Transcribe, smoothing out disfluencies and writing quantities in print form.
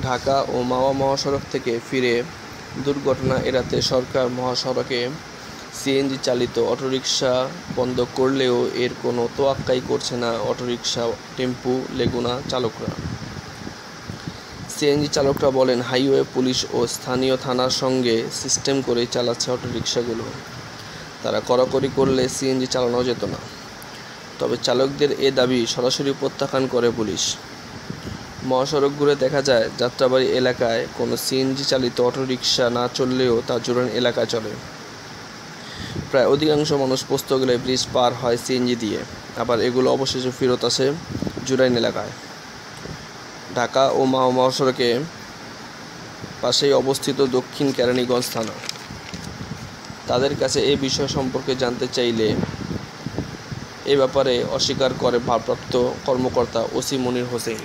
ঢাকা ও মাওয়া মহাসড়ক থেকে ফিরে দুর্ঘটনা এড়াতে সরকার মহাসড়কে সিএনজি চালিত অটোরিকশা বন্ধ করলেও এর কোনো তোয়াক্কাই করছে না অটোরিকশা, টেম্পু, লেগুনা চালকরা। সিএনজি চালকরা বলেন, হাইওয়ে পুলিশ ও স্থানীয় থানার সঙ্গে সিস্টেম করেই চালাচ্ছে অটোরিকশাগুলো। তারা কড়াকড়ি করলে সিএনজি চালানো যেত না। তবে চালকদের এ দাবি সরাসরি প্রত্যাখ্যান করে পুলিশ। মহাসড়ক ঘুরে দেখা যায়, যাত্রাবাড়ি এলাকায় কোনো সিএনজি চালিত অটোরিকশা না চললেও তা জুরাইন এলাকায় চলে। প্রায় অধিকাংশ মানুষ পোস্ত গেলে ব্রিজ পার হয় সিএনজি দিয়ে, আবার এগুলো অবশেষে ফেরত আসে জুরাইন এলাকায়। ঢাকা ও মাওয়া মহাসড়কে পাশেই অবস্থিত দক্ষিণ কেরানীগঞ্জ থানা। তাদের কাছে এই বিষয় সম্পর্কে জানতে চাইলে এ ব্যাপারে অস্বীকার করে ভারপ্রাপ্ত কর্মকর্তা ওসি মনির হোসেন।